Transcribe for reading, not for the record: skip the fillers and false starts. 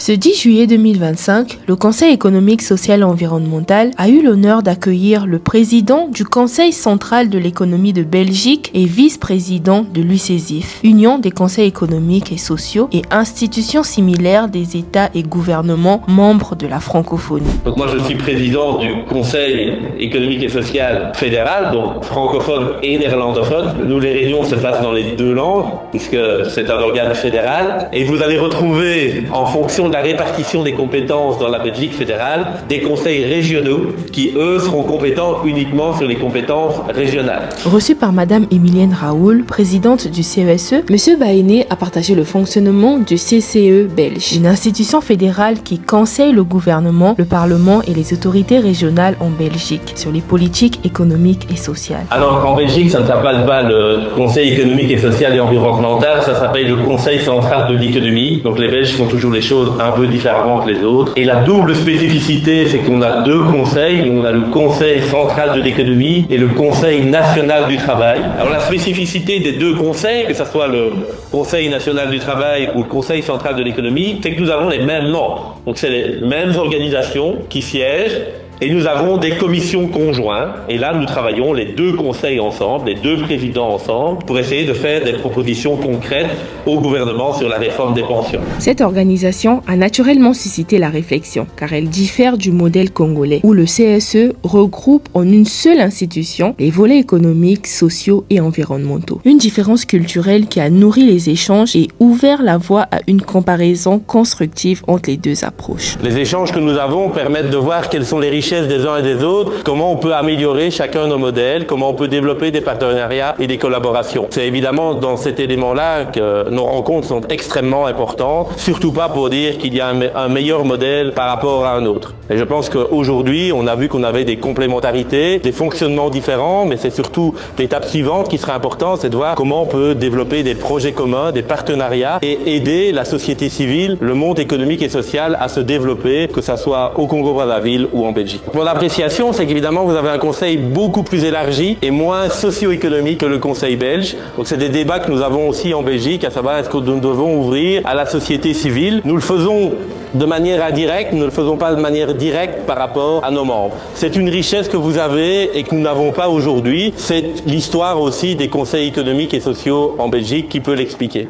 Ce 10 juillet 2025, le Conseil économique, social et environnemental a eu l'honneur d'accueillir le président du Conseil central de l'économie de Belgique et vice-président de l'UCESIF, Union des conseils économiques et sociaux et institutions similaires des États et gouvernements membres de la francophonie. Donc moi je suis président du Conseil économique et social fédéral, donc francophone et néerlandophone. Nous les réunions se passent dans les deux langues, puisque c'est un organe fédéral. Et vous allez retrouver, en fonction de la répartition des compétences dans la Belgique fédérale, des conseils régionaux qui, eux, seront compétents uniquement sur les compétences régionales. Reçu par Madame Emilienne Raoul, présidente du CESE, Monsieur Baéné a partagé le fonctionnement du CCE belge, une institution fédérale qui conseille le gouvernement, le Parlement et les autorités régionales en Belgique sur les politiques économiques et sociales. Alors en Belgique, ça ne s'appelle pas le Conseil économique et social et environnemental, ça s'appelle le Conseil central de l'économie. Donc les Belges font toujours les choses un peu différemment que les autres. Et la double spécificité, c'est qu'on a deux conseils. On a le Conseil central de l'économie et le Conseil national du travail. Alors la spécificité des deux conseils, que ce soit le Conseil national du travail ou le Conseil central de l'économie, c'est que nous avons les mêmes noms. Donc c'est les mêmes organisations qui siègent. Et nous avons des commissions conjointes, et là nous travaillons les deux conseils ensemble, les deux présidents ensemble, pour essayer de faire des propositions concrètes au gouvernement sur la réforme des pensions. Cette organisation a naturellement suscité la réflexion, car elle diffère du modèle congolais, où le CSE regroupe en une seule institution les volets économiques, sociaux et environnementaux. Une différence culturelle qui a nourri les échanges et ouvert la voie à une comparaison constructive entre les deux approches. Les échanges que nous avons permettent de voir quelles sont les richesses des uns et des autres, comment on peut améliorer chacun nos modèles, comment on peut développer des partenariats et des collaborations. C'est évidemment dans cet élément-là que nos rencontres sont extrêmement importantes, surtout pas pour dire qu'il y a un meilleur modèle par rapport à un autre. Et je pense qu'aujourd'hui, on a vu qu'on avait des complémentarités, des fonctionnements différents, mais c'est surtout l'étape suivante qui sera importante, c'est de voir comment on peut développer des projets communs, des partenariats et aider la société civile, le monde économique et social à se développer, que ça soit au Congo-Brazzaville ou en Belgique. Mon appréciation, c'est qu'évidemment, vous avez un conseil beaucoup plus élargi et moins socio-économique que le conseil belge. Donc, c'est des débats que nous avons aussi en Belgique, à savoir est-ce que nous devons ouvrir à la société civile. Nous le faisons de manière indirecte, nous ne le faisons pas de manière directe par rapport à nos membres. C'est une richesse que vous avez et que nous n'avons pas aujourd'hui. C'est l'histoire aussi des conseils économiques et sociaux en Belgique qui peut l'expliquer.